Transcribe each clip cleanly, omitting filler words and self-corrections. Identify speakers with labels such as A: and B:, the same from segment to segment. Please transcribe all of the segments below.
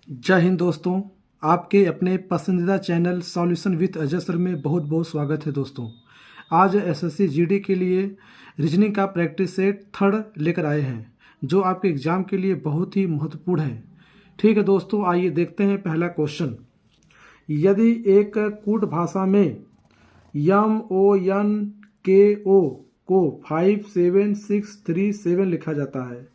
A: जय हिंद दोस्तों। आपके अपने पसंदीदा channel solution with Ajay sir में बहुत बहुत स्वागत है दोस्तों। आज एसएससी जीडी के लिए रीजनिंग का प्रैक्टिस सेट 3rd लेकर आए हैं, जो आपके एग्जाम के लिए बहुत ही महत्वपूर्ण है। ठीक है दोस्तों, आइए देखते हैं पहला क्वेश्चन। यदि एक कूट भाषा में MONKO को 57637 लिखा जाता है,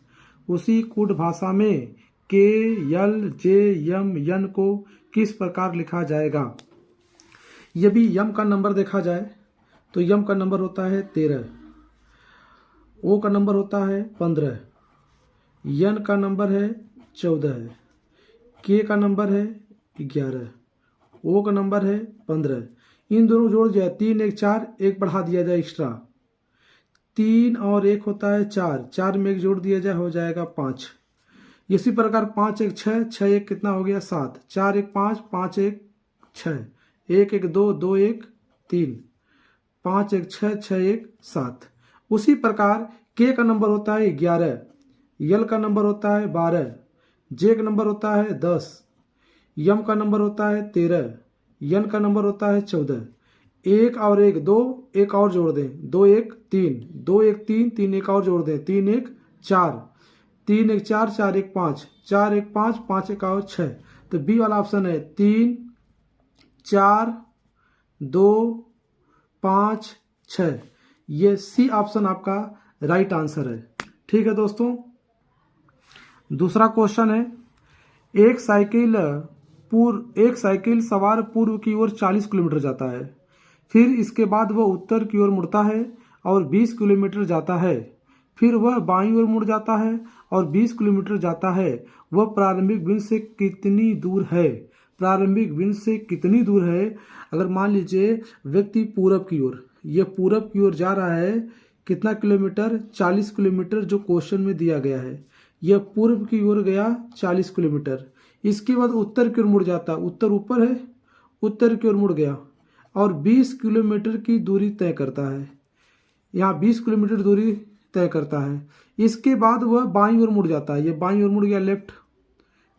A: उसी कूट भाषा में KLJMN को किस प्रकार लिखा जाएगा। यदि यम का नंबर देखा जाए तो यम का नंबर होता है 13, ओ का नंबर होता है 15, यन का नंबर है 14, के का नंबर है 11, ओ का नंबर है 15। इन दोनों जोड़ जाए 3 1 4, एक बढ़ा दिया जाए एक्स्ट्रा, 3 और 1 होता है 4, 4 में एक जोड़ दिया जाए हो जाएगा 5। इसी प्रकार 5 1 6, 6 1 कितना हो गया 7, 4 1 5, 5 1 6, 1 1 2, 2 1 3, 5 1 6, 6 1 7। उसी प्रकार के का नंबर होता है 11, यल का नंबर होता है 12, जे का नंबर होता है 10, यम का नंबर होता है 13, यन का नंबर होता है 14। 1 और 1 2, एक और जोड़ दें 2 1 3, 2 1 3, 3 1 और जोड़ दें 3 1 4, 3 1 4, 4 1 5, 4 1 5, 5 1 और 6। तो बी वाला ऑप्शन है 3 4 2 5 6। ये सी ऑप्शन आपका राइट आंसर है। ठीक है दोस्तों, दूसरा क्वेश्चन है। एक साइकिल सवार पूर्व की ओर 40 किलोमीटर जाता है, फिर इसके बाद वह उत्तर की ओर मुड़ता है और 20 किलोमीटर जाता है, फिर वह बाईं ओर मुड़ जाता है और 20 किलोमीटर जाता है। वह प्रारंभिक बिंदु से कितनी दूर है। प्रारंभिक बिंदु से कितनी दूर है। अगर मान लीजिए व्यक्ति पूरब की ओर, यह पूरब की ओर जा रहा है, कितना किलोमीटर 40 किलोमीटर जो क्वेश्चन में दिया गया है। यह पूर्व की ओर गया 40 किलोमीटर, इसके बाद उत्तर की ओर मुड़ जाता, उत्तर ऊपर है, उत्तर की ओर मुड़ गया और 20 किलोमीटर की दूरी तय करता है। यहाँ 20 किलोमीटर दूरी तय करता है। इसके बाद वह बाईं ओर मुड़ जाता है, ये बाईं ओर मुड़ गया, लेफ्ट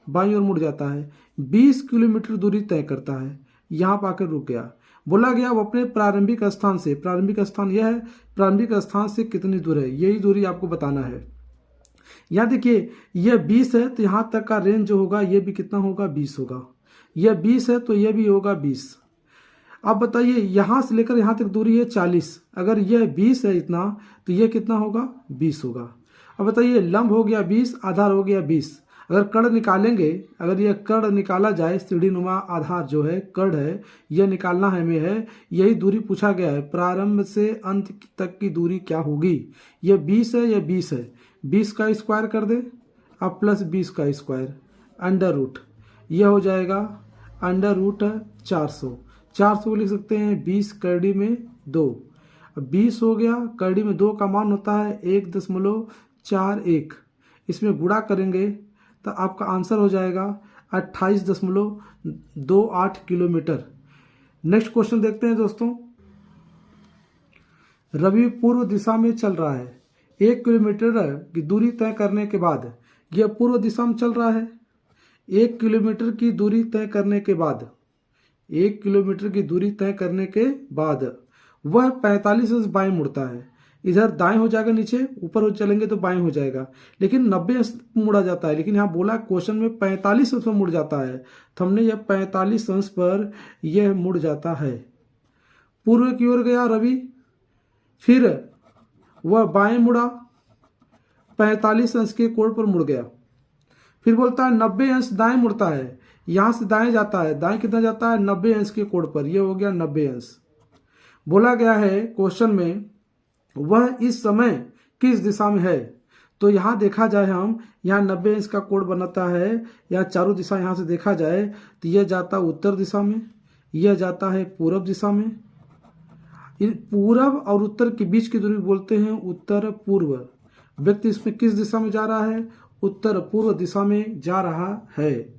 A: बाईं ओर मुड़ जाता है, 20 किलोमीटर दूरी तय करता है, यहाँ पर आकर रुक गया। बोला गया वो अपने प्रारंभिक स्थान से, प्रारंभिक स्थान यह है, प्रारंभिक स्थान से कितनी दूर है, यही दूरी आपको बताना है। यहाँ देखिए यह 20 है तो यहाँ तक का रेंज जो होगा ये भी कितना होगा 20 होगा। यह 20 है तो यह भी होगा 20। अब बताइए यहाँ से लेकर यहाँ तक दूरी है 40, अगर यह 20 है इतना तो यह कितना होगा 20 होगा। अब बताइए लंब हो गया 20, आधार हो गया 20। अगर कड़ निकालेंगे, अगर यह कड़ निकाला जाए, सीढ़ी नुमा आधार जो है कड़ है, यह निकालना हमें है, यही दूरी पूछा गया है। प्रारंभ से अंत तक की दूरी क्या होगी। यह 20 है, यह 20 है, 20 का स्क्वायर कर दे अब प्लस 20 का स्क्वायर अंडर रूट, यह हो जाएगा अंडर रूट 400। 400 को लिख सकते हैं 20 करड़ी में 2, 20 हो गया, करड़ी में 2 का मान होता है 1.41। इसमें गुणा करेंगे तो आपका आंसर हो जाएगा 28.28 किलोमीटर। नेक्स्ट क्वेश्चन देखते हैं दोस्तों। रवि पूर्व दिशा में चल रहा है, 1 किलोमीटर की दूरी तय करने के बाद, यह पूर्व दिशा में चल रहा है, 1 किलोमीटर की दूरी तय करने के बाद, 1 किलोमीटर की दूरी तय करने के बाद वह 45 से बाएं मुड़ता है। इधर दाएं हो जाएगा, नीचे ऊपर हो चलेंगे तो बाएं हो जाएगा, लेकिन 90 अंश मुड़ा जाता है। लेकिन यहाँ बोला क्वेश्चन में 45 अंश में मुड़ जाता है, तो हमने यह 45 अंश पर यह मुड़ जाता है। पूर्व की ओर गया रवि, फिर वह बाएं मुड़ा, 45 अंश के कोण पर मुड़ गया, फिर बोलता है 90 अंश दाएं मुड़ता है, यहां से दाएं जाता है, दाएं कितना जाता है 90 अंश के कोण पर, यह हो गया 90 अंश। बोला गया है क्वेश्चन में वह इस समय किस दिशा में है। तो यहां देखा जाए, हम यहाँ 90 अंश का कोण बनाता है, यहाँ चारों दिशा यहां से देखा जाए तो यह जाता है उत्तर दिशा में, यह जाता है पूरब दिशा में। पूरब और उत्तर के बीच की दूरी बोलते हैं उत्तर पूर्व। व्यक्ति इसमें किस दिशा में जा रहा है, उत्तर पूर्व दिशा में जा रहा है।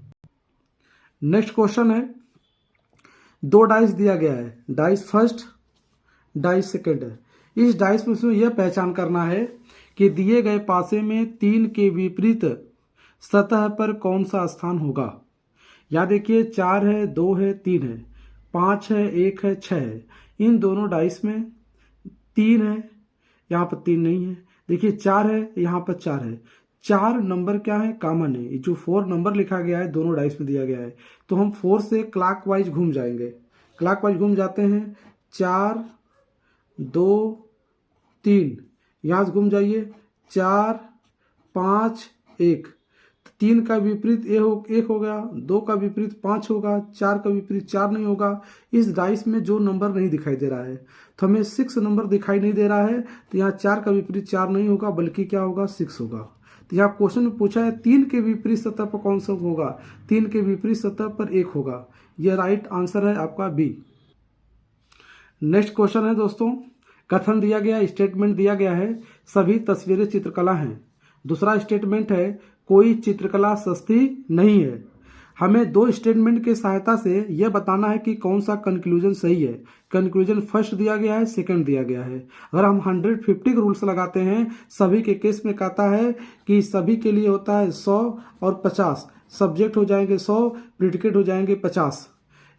A: नेक्स्ट क्वेश्चन है। 2 डाइस दिया गया है, डाइस फर्स्ट, डाइस सेकंड है। इस डाइस में यह पहचान करना है कि दिए गए पासे में 3 के विपरीत सतह पर कौन सा स्थान होगा। यहाँ देखिए 4 है, 2 है, 3 है, 5 है, 1 है, 6 है। इन दोनों डाइस में 3 है, यहाँ पर 3 नहीं है। देखिए 4 है, यहाँ पर 4 है। 4 नंबर क्या है, कॉमन है। ये जो 4 नंबर लिखा गया है दोनों डाइस में दिया गया है, तो हम 4 से क्लॉकवाइज घूम जाएंगे। क्लॉकवाइज घूम जाते हैं। 4, 2, 3, यहाँ से घूम जाइए। 4, 5, 1। 3 का विपरीत 1 हो गया, 2 का विपरीत 5 होगा, 4 का विपरीत 4 नहीं होगा। इस डाइस में जो नंबर नहीं दिखाई दे रहा है, तो हमें 6 नंबर दिखाई नहीं दे रहा है, तो यहाँ 4 का विपरीत 4 नहीं होगा, बल्कि क्या होगा, 6 होगा। तो यहाँ क्वेश्चन में पूछा है 3 के विपरीत सतह पर कौन सा होगा, 3 के विपरीत सतह पर 1 होगा। यह राइट आंसर है आपका बी। नेक्स्ट क्वेश्चन है दोस्तों, कथन दिया गया, स्टेटमेंट दिया गया है, सभी तस्वीरें चित्रकला हैं। दूसरा स्टेटमेंट है, कोई चित्रकला सस्ती नहीं है। हमें 2 स्टेटमेंट के सहायता से यह बताना है कि कौन सा कंक्लूजन सही है। कंक्लूजन फर्स्ट दिया गया है, सेकंड दिया गया है। अगर हम 150 के रूल्स लगाते हैं, सभी के केस में कहता है कि सभी के लिए होता है 100 और 50। सब्जेक्ट हो जाएंगे 100, प्रिडिकेट हो जाएंगे 50।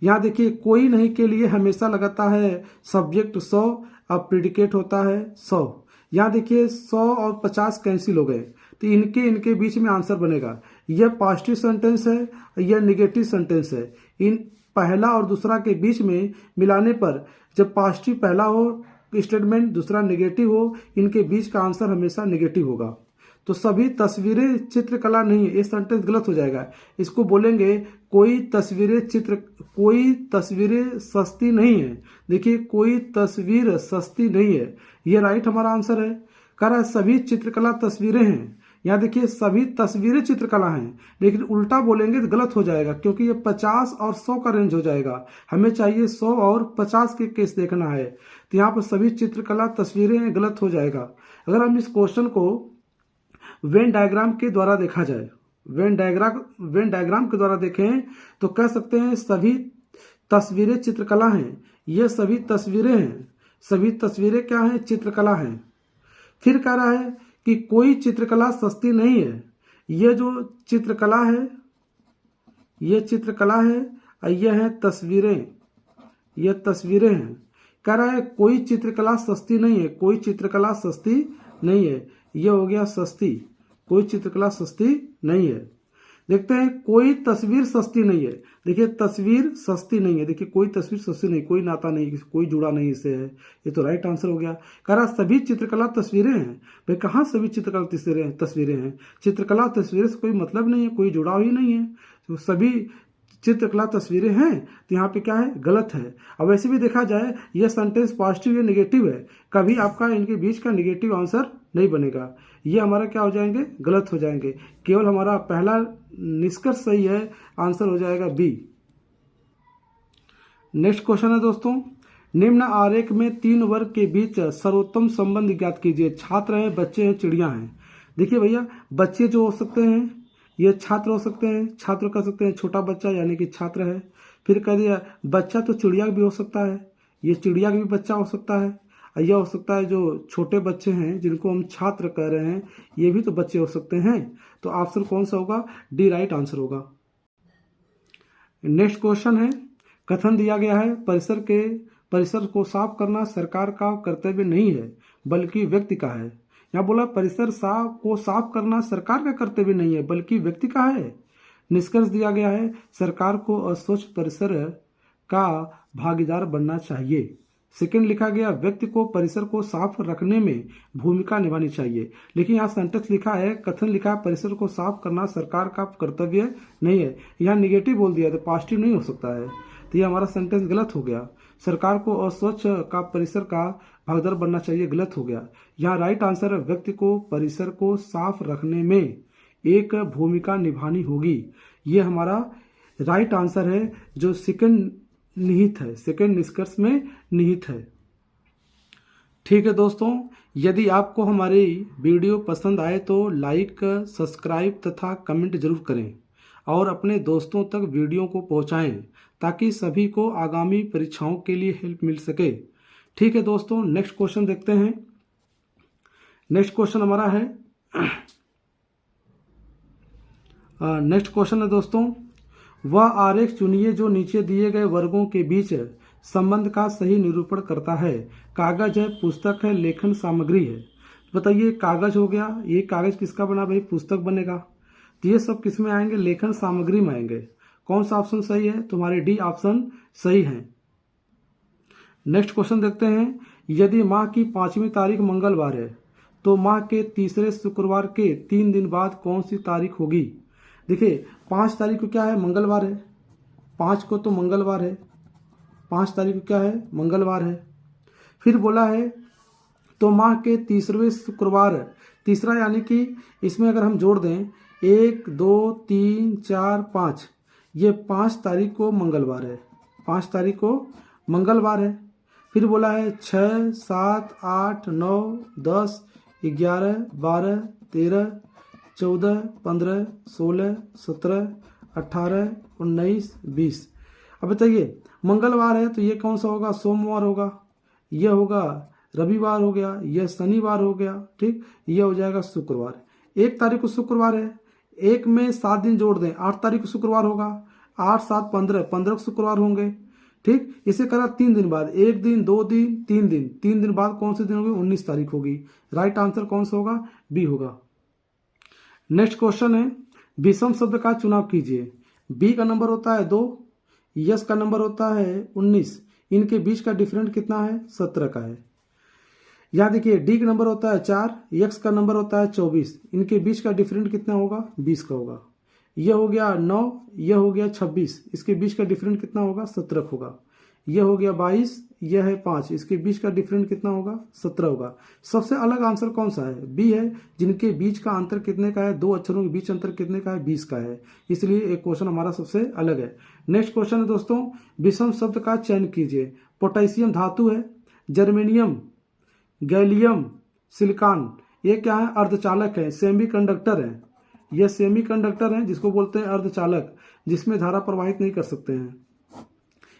A: यहाँ देखिए कोई नहीं के लिए हमेशा लगाता है सब्जेक्ट 100 और प्रिडिकेट होता है 100। यहाँ देखिए 100 और 50 कैंसिल हो गए, तो इनके बीच में आंसर बनेगा। यह पॉजिटिव सेंटेंस है, यह निगेटिव सेंटेंस है। इन पहला और दूसरा के बीच में मिलाने पर जब पॉजिटिव पहला हो स्टेटमेंट, दूसरा निगेटिव हो, इनके बीच का आंसर हमेशा निगेटिव होगा। तो सभी तस्वीरें चित्रकला नहीं है, ये सेंटेंस गलत हो जाएगा। इसको बोलेंगे कोई तस्वीरें सस्ती नहीं है। देखिए कोई तस्वीर सस्ती नहीं है, ये राइट हमारा आंसर है। कह रहा है सभी चित्रकला तस्वीरें हैं। यहाँ देखिए सभी तस्वीरें चित्रकला हैं, लेकिन उल्टा बोलेंगे तो गलत हो जाएगा, क्योंकि ये 50 और 100 का रेंज हो जाएगा। हमें चाहिए 100 और 50 के केस देखना है, तो यहाँ पर सभी चित्रकला तस्वीरें हैं, गलत हो जाएगा। अगर हम इस क्वेश्चन को वेन डायग्राम के द्वारा देखा जाए, वेन डायग्राम के द्वारा देखें तो कह सकते हैं सभी तस्वीरें चित्रकला हैं। ये सभी तस्वीरें हैं, सभी तस्वीरें क्या हैं, चित्रकला हैं। फिर कह रहा है कि कोई चित्रकला सस्ती नहीं है। ये जो चित्रकला है, ये चित्रकला है और ये है तस्वीरें, ये तस्वीरें हैं। कह रहा है कोई चित्रकला सस्ती नहीं है, कोई चित्रकला सस्ती नहीं है। ये हो गया सस्ती, कोई चित्रकला सस्ती नहीं है। देखते हैं कोई तस्वीर सस्ती नहीं है। देखिए तस्वीर सस्ती नहीं है, देखिए कोई तस्वीर सस्ती नहीं, कोई नाता नहीं, कोई जुड़ा नहीं इससे है। ये तो राइट आंसर हो गया। कह रहा सभी चित्रकला तस्वीरें हैं। भाई कहाँ सभी चित्रकला तस्वीरें हैं? चित्रकला तस्वीरें से कोई मतलब नहीं है, कोई जुड़ाव ही नहीं है। तो सभी चित्रकला तस्वीरें हैं, तो यहाँ पे क्या है, गलत है। अब वैसे भी देखा जाए यह सेंटेंस पॉजिटिव या निगेटिव है, कभी आपका इनके बीच का निगेटिव आंसर नहीं बनेगा। ये हमारा क्या हो जाएंगे, गलत हो जाएंगे। केवल हमारा पहला निष्कर्ष सही है, आंसर हो जाएगा बी। नेक्स्ट क्वेश्चन है दोस्तों, निम्न आरेख में 3 वर्ग के बीच सर्वोत्तम संबंध ज्ञात कीजिए। छात्र है, बच्चे हैं, चिड़िया हैं। देखिए भैया बच्चे जो हो सकते हैं ये छात्र हो सकते हैं, छात्र कह सकते हैं छोटा बच्चा यानी कि छात्र है। फिर कह दिया बच्चा तो चिड़िया भी हो सकता है, ये चिड़िया भी बच्चा हो सकता है। यह हो सकता है जो छोटे बच्चे हैं जिनको हम छात्र कह रहे हैं, ये भी तो बच्चे हो सकते हैं। तो ऑप्शन कौन सा होगा, डी राइट आंसर होगा। नेक्स्ट क्वेश्चन है, कथन दिया गया है परिसर को साफ करना सरकार का कर्तव्य नहीं है बल्कि व्यक्ति का है। यहाँ बोला परिसर को साफ करना सरकार का कर्तव्य नहीं है बल्कि व्यक्ति का है। निष्कर्ष दिया गया है सरकार को अस्वच्छ परिसर का भागीदार बनना चाहिए। सेकंड लिखा गया व्यक्ति को परिसर को साफ रखने में भूमिका निभानी चाहिए। लेकिन यहाँ सेंटेंस लिखा है, कथन लिखा है परिसर को साफ करना सरकार का कर्तव्य नहीं है। यहाँ निगेटिव बोल दिया तो पॉजिटिव नहीं हो सकता है, तो ये हमारा सेंटेंस गलत हो गया। सरकार को अस्वच्छ का परिसर का भागीदार बनना चाहिए, गलत हो गया। यहाँ राइट आंसर है व्यक्ति को परिसर को साफ रखने में एक भूमिका निभानी होगी। ये हमारा राइट आंसर है जो सेकंड निहित है, सेकंड निष्कर्ष में निहित है। ठीक है दोस्तों, यदि आपको हमारी वीडियो पसंद आए तो लाइक, सब्सक्राइब तथा कमेंट जरूर करें और अपने दोस्तों तक वीडियो को पहुंचाएं ताकि सभी को आगामी परीक्षाओं के लिए हेल्प मिल सके। ठीक है दोस्तों, नेक्स्ट क्वेश्चन देखते हैं। नेक्स्ट क्वेश्चन हमारा है नेक्स्ट क्वेश्चन है दोस्तों, वह आरेख चुनिए जो नीचे दिए गए वर्गों के बीच संबंध का सही निरूपण करता है। कागज है, पुस्तक है, लेखन सामग्री है। बताइए, कागज हो गया, ये कागज किसका बना भाई? पुस्तक बनेगा। तो ये सब किस में आएंगे? लेखन सामग्री में आएंगे। कौन सा ऑप्शन सही है? तुम्हारे डी ऑप्शन सही है। नेक्स्ट क्वेश्चन देखते हैं। यदि माह की 5वीं तारीख मंगलवार है तो माह के तीसरे शुक्रवार के 3 दिन बाद कौन सी तारीख होगी? देखिए, 5 तारीख को क्या है? मंगलवार है। 5 को तो मंगलवार है, 5 तारीख को क्या है? मंगलवार है। फिर बोला है तो माह के तीसरे शुक्रवार, तीसरा यानी कि इसमें अगर हम जोड़ दें 1 2 3 4 5, ये 5 तारीख को मंगलवार है, 5 तारीख को मंगलवार है। फिर बोला है 6 7 8 9 10 11 12 13 14 15 16 17 18 19 20। अब बताइए, मंगलवार है तो ये कौन सा होगा? सोमवार होगा, यह होगा रविवार हो गया, यह शनिवार हो गया, ठीक, यह हो जाएगा शुक्रवार। 1 तारीख को शुक्रवार है, 1 में 7 दिन जोड़ दें, 8 तारीख को शुक्रवार होगा, 8 7 15, 15 को शुक्रवार होंगे, ठीक। इसे करा 3 दिन बाद, 1 दिन 2 दिन 3 दिन, 3 दिन बाद कौन से दिन होगी? 19 तारीख होगी। राइट आंसर कौन सा होगा? बी होगा। नेक्स्ट क्वेश्चन है, विषम शब्द का चुनाव कीजिए। बी का नंबर होता है 2, यस का नंबर होता है 19, इनके बीच का डिफरेंट कितना है? 17 का है। यहाँ देखिए, डी का नंबर होता है 4, एक्स का नंबर होता है 24, इनके बीच का डिफरेंट कितना होगा? 20 का होगा। यह हो गया 9, यह हो गया 26, इसके बीच का डिफरेंट कितना होगा? 17 होगा। यह हो गया 22, यह है 5, इसके बीच का डिफरेंट कितना होगा? 17 होगा। सबसे अलग आंसर कौन सा है? बी है, जिनके बीच का अंतर कितने का है? 2 अक्षरों के बीच अंतर कितने का है? 20 का है। इसलिए एक क्वेश्चन हमारा सबसे अलग है। नेक्स्ट क्वेश्चन है दोस्तों, विषम शब्द का चयन कीजिए। पोटेशियम धातु है, जर्मेनियम, गैलियम, सिलिकॉन, ये क्या है? अर्धचालक है, सेमीकंडक्टर है। ये सेमीकंडक्टर है जिसको बोलते हैं अर्धचालक, जिसमें धारा प्रवाहित नहीं कर सकते हैं।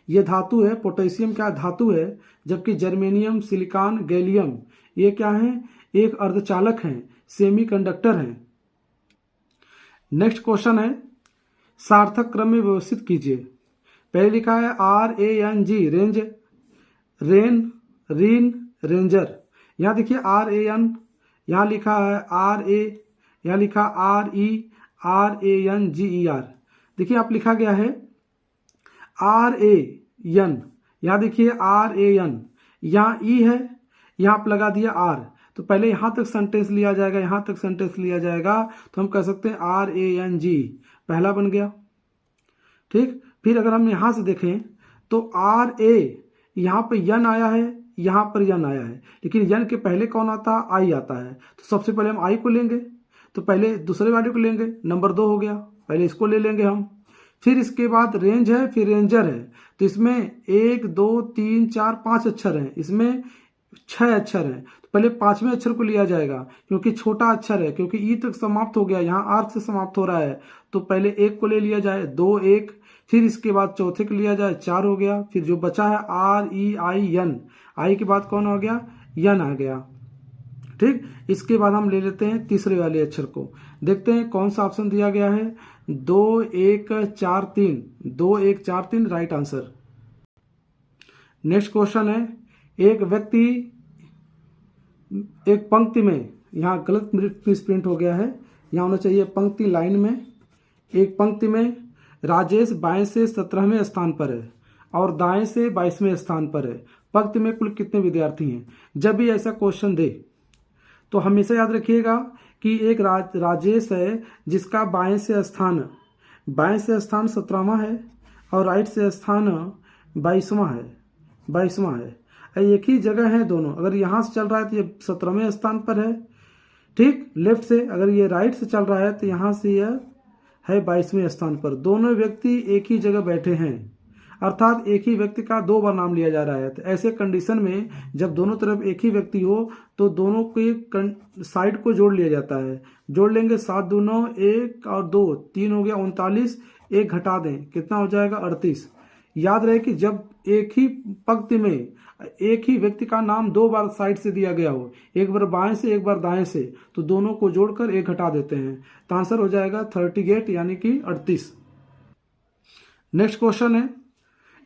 A: ये धातु है, पोटेशियम क्या धातु है, जबकि जर्मेनियम, सिलिकॉन, गैलियम ये क्या है? एक अर्धचालक है, सेमीकंडक्टर है। नेक्स्ट क्वेश्चन है, सार्थक क्रम में व्यवस्थित कीजिए। पहले लिखा है RANG, रेंज, रेन, रीन, रेंजर। यहाँ देखिए RAN, यहाँ लिखा है RA, यहाँ लिखा RERANGER। देखिए आप लिखा गया है RAN, यहाँ देखिए RAN, यहाँ E है, यहाँ आप लगा दिया R, तो पहले यहाँ तक सेंटेंस लिया जाएगा, यहाँ तक सेंटेंस लिया जाएगा, तो हम कह सकते हैं RANG, पहला बन गया, ठीक। फिर अगर हम यहाँ से देखें तो RA, यहाँ पर यन आया है, यहाँ पर यन आया है, लेकिन यन के पहले कौन आता है? आई आता है। तो सबसे पहले हम आई को लेंगे, तो पहले दूसरे वाले को लेंगे, नंबर 2 हो गया, पहले इसको ले लेंगे हम। फिर इसके बाद रेंज है, फिर रेंजर है, तो इसमें 1 2 3 4 5 अक्षर हैं, इसमें 6 अक्षर हैं, तो पहले 5वें अक्षर को लिया जाएगा क्योंकि छोटा अक्षर है, क्योंकि ई तक समाप्त हो गया, यहाँ आर से समाप्त हो रहा है, तो पहले 1 को ले लिया जाए, 2 1, फिर इसके बाद चौथे को लिया जाए, 4 हो गया। फिर जो बचा है REIN, आई के बाद कौन हो गया? यन आ गया, ठीक। इसके बाद हम ले लेते हैं तीसरे वाले अक्षर को, देखते हैं कौन सा ऑप्शन दिया गया है। 2 1 4 3, 2 1 4 3 राइट आंसर। नेक्स्ट क्वेश्चन है, एक व्यक्ति एक पंक्ति में, यहाँ गलत प्रिंट हो गया है, यहाँ होना चाहिए पंक्ति लाइन में। एक पंक्ति में राजेश बाएं से 17वें स्थान पर है और दाएं से 22वें स्थान पर है। पंक्ति में कुल कितने विद्यार्थी हैं? जब भी ऐसा क्वेश्चन दे तो हमेशा याद रखिएगा कि एक राजेश है जिसका बाएं से स्थान 17वां है और राइट से स्थान 22वां है। एक ही जगह है दोनों, अगर यहाँ से चल रहा है तो ये 17वें स्थान पर है, ठीक, लेफ्ट से, अगर ये राइट से चल रहा है तो यहाँ से यह है 22वें स्थान पर। दोनों व्यक्ति एक ही जगह बैठे हैं, अर्थात एक ही व्यक्ति का 2 बार नाम लिया जा रहा है। तो ऐसे कंडीशन में जब दोनों तरफ एक ही व्यक्ति हो तो दोनों के साइड को जोड़ लिया जाता है। जोड़ लेंगे, 7 2 9, 1 और 2 3 हो गया 39, 1 घटा दें, कितना हो जाएगा? 38। याद रहे कि जब एक ही पंक्ति में एक ही व्यक्ति का नाम 2 बार साइड से दिया गया हो, एक बार बाएं से एक बार दाएं से, तो दोनों को जोड़कर 1 घटा देते हैं, तो आंसर हो जाएगा 38 यानी कि 38। नेक्स्ट क्वेश्चन है,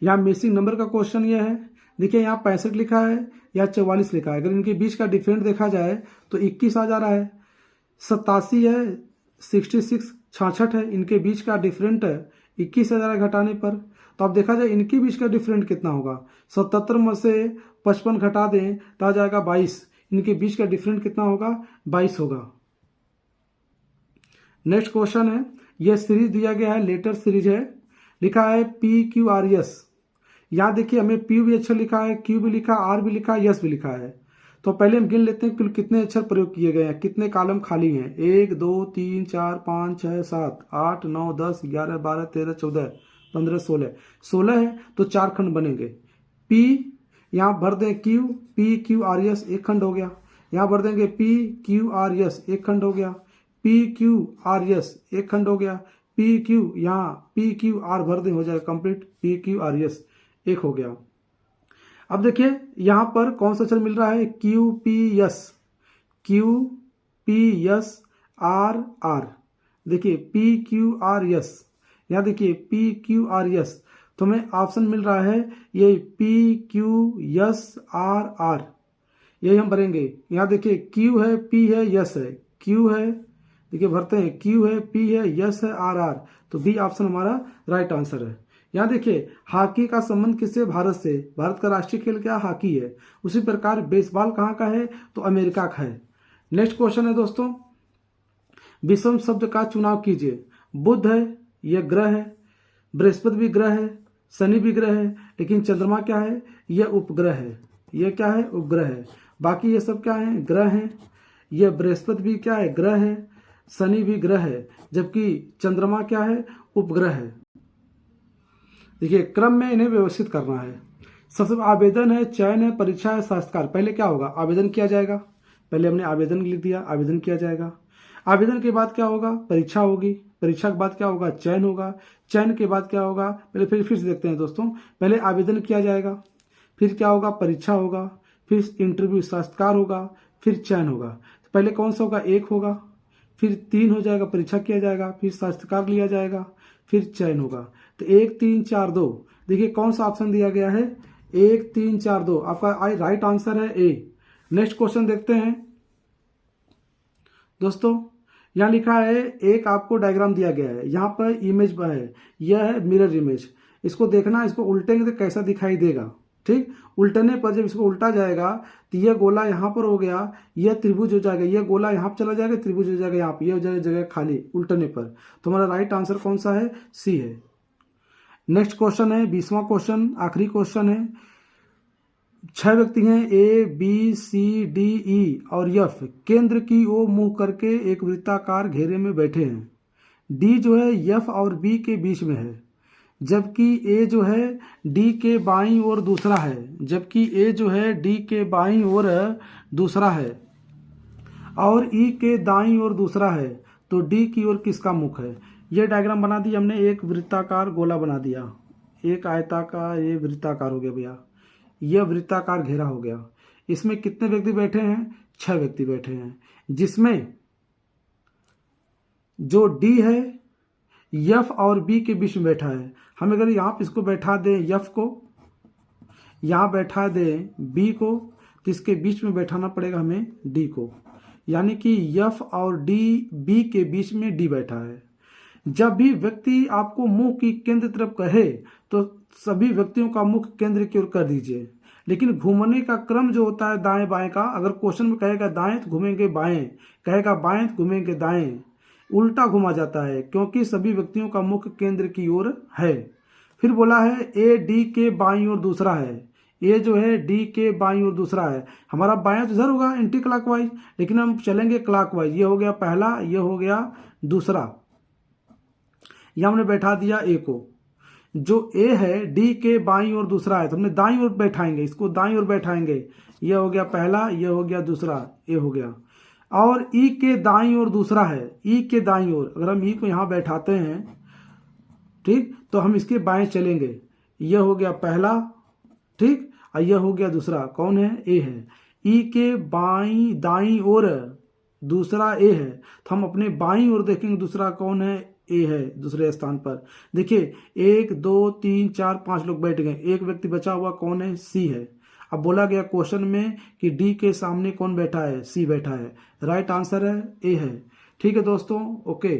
A: यहाँ मिसिंग नंबर का क्वेश्चन यह है। देखिए यहाँ 65 लिखा है या 44 लिखा है। अगर इनके बीच का डिफरेंट देखा जाए तो 21 आ जा रहा है। 87 है, 66 66 है, इनके बीच का डिफरेंट 21 आ जा रहा है घटाने पर। तो अब देखा जाए इनके बीच का डिफरेंट कितना होगा। 77 में से 55 घटा दें तो आ जाएगा 22। इनके बीच का डिफरेंट कितना होगा, 22 होगा। नेक्स्ट क्वेश्चन है, यह सीरीज दिया गया है, लेटर सीरीज है, लिखा है PQRS। यहाँ देखिए हमें P भी अक्षर लिखा है, Q भी लिखा, R भी लिखा, S भी लिखा है। तो पहले हम गिन लेते हैं कुल कितने अक्षर प्रयोग किए गए हैं, कितने कॉलम खाली हैं। 1 2 3 4 5 6 7 8 9 10 11 12 13 14 15 16 16 है तो 4 खंड बनेंगे। P यहाँ भर दें Q, PQRS एक खंड हो गया। यहाँ भर देंगे PQRS एक खंड हो गया। PQRS एक खंड हो गया। PQ यहाँ PQR भर दें, हो जाएगा कंप्लीट। PQRS एक हो गया। अब देखिए यहाँ पर कौन सा अक्षर मिल रहा है, QPS, QPS RR। देखिए PQRS, यहाँ देखिए PQRS, तो हमें ऑप्शन मिल रहा है ये PQS RR, यही हम भरेंगे। यहाँ देखिए Q है, P है, S है, Q है, देखिए भरते हैं, Q है, P है, S है, RR, तो बी ऑप्शन हमारा राइट आंसर है। यहाँ देखिए हॉकी का संबंध किससे, भारत से। भारत का राष्ट्रीय खेल क्या, हॉकी है। उसी प्रकार बेसबॉल कहाँ का है, तो अमेरिका का है। नेक्स्ट क्वेश्चन है दोस्तों, विषम शब्द का चुनाव कीजिए। बुध है, यह ग्रह है, बृहस्पति भी ग्रह है, शनि भी ग्रह है, लेकिन चंद्रमा क्या है, यह उपग्रह है। यह क्या है, उपग्रह है। बाकी ये सब क्या है, ग्रह हैं। यह बृहस्पति भी क्या है, ग्रह है, शनि भी ग्रह है, जबकि चंद्रमा क्या है, उपग्रह है। देखिए क्रम में इन्हें व्यवस्थित करना है। सबसे आवेदन है, चयन है, परीक्षा है, साक्षात्कार। पहले क्या होगा, आवेदन किया जाएगा। पहले हमने आवेदन लिख दिया, आवेदन किया जाएगा। आवेदन के बाद क्या होगा, परीक्षा होगी। परीक्षा के बाद क्या होगा, चयन होगा। चयन के बाद क्या होगा, पहले फिर से देखते हैं दोस्तों। पहले आवेदन किया जाएगा, फिर क्या होगा, परीक्षा होगा, फिर इंटरव्यू साक्षात्कार होगा, फिर चयन होगा। तो पहले कौन सा होगा, 1 होगा, फिर 3 हो जाएगा, परीक्षा किया जाएगा, फिर साक्षात्कार लिया जाएगा, फिर चयन होगा। तो 1 3 4 2, देखिए कौन सा ऑप्शन दिया गया है, 1 3 4 2, आपका राइट आंसर है ए। नेक्स्ट क्वेश्चन देखते हैं दोस्तों। यहाँ लिखा है, एक आपको डायग्राम दिया गया है, यहाँ पर इमेज है, यह है मिरर इमेज। इसको देखना, इसको उल्टेंगे तो कैसा दिखाई देगा। ठीक, उल्टने पर जब इसको उल्टा जाएगा तो यह गोला यहाँ पर हो गया, यह त्रिभुज हो जाएगा, यह गोला यहाँ पर चला जाएगा, त्रिभुज हो जाएगा यहाँ पर, यह हो जाएगा जगह खाली उल्टने पर। तो हमारा राइट आंसर कौन सा है, सी है। नेक्स्ट क्वेश्चन है, 20वां क्वेश्चन, आखिरी क्वेश्चन है। 6 व्यक्ति हैं, A B C D E और F केंद्र की ओर मुंह करके एक वृत्ताकार घेरे में बैठे हैं। D जो है F और B के बीच में है, जबकि A जो है D के बाईं ओर दूसरा है, जबकि A जो है D के बाईं ओर दूसरा है और E के दाईं ओर दूसरा है। तो D की ओर किसका मुख है। यह डायग्राम बना दी हमने, एक वृत्ताकार गोला बना दिया, एक आयताकार, ये वृत्ताकार हो गया भैया, यह वृत्ताकार घेरा हो गया। इसमें कितने व्यक्ति बैठे हैं, 6 व्यक्ति बैठे हैं, जिसमें जो D है F और B के बीच में बैठा है। हम अगर यहाँ पे इसको बैठा दें F को, यहाँ बैठा दें B को, तो इसके बीच में बैठाना पड़ेगा हमें D को, यानी कि F और B के बीच में D बैठा है। जब भी व्यक्ति आपको मुंह की केंद्र तरफ कहे तो सभी व्यक्तियों का मुख केंद्र की ओर कर दीजिए, लेकिन घूमने का क्रम जो होता है दाएं बाएं का, अगर क्वेश्चन में कहेगा दाएं तो घूमेंगे बाएं, कहेगा बाएं तो घूमेंगे दाएं, उल्टा घुमा जाता है, क्योंकि सभी व्यक्तियों का मुख केंद्र की ओर है। फिर बोला है A D के बाईं ओर दूसरा है, A जो है D के बाईं ओर दूसरा है। हमारा बायां तो इधर होगा एंटी क्लॉकवाइज, लेकिन हम चलेंगे क्लॉकवाइज। ये हो गया पहला, ये हो गया दूसरा। यह हमने बैठा दिया A को, जो A है D के बाईं ओर दूसरा है, तो हमने दाईं ओर बैठाएंगे, इसको दाईं ओर बैठाएंगे। यह हो गया पहला, यह हो गया दूसरा, ये हो गया। और E के दाईं ओर दूसरा है, E के दाईं ओर अगर हम E को यहाँ बैठाते हैं, ठीक, तो हम इसके बाएं चलेंगे। यह हो गया पहला, ठीक, और यह हो गया दूसरा, कौन है, A है। E के बाईं दाईं ओर दूसरा A है, तो हम अपने बाईं ओर देखेंगे, दूसरा कौन है, ए है दूसरे स्थान पर। देखिए 1 2 3 4 5 लोग बैठ गए, एक व्यक्ति बचा हुआ कौन है? सी है। अब बोला गया क्वेश्चन में कि डी के सामने कौन बैठा है? सी बैठा है। राइट आंसर है ए है। ठीक है दोस्तों, ओके।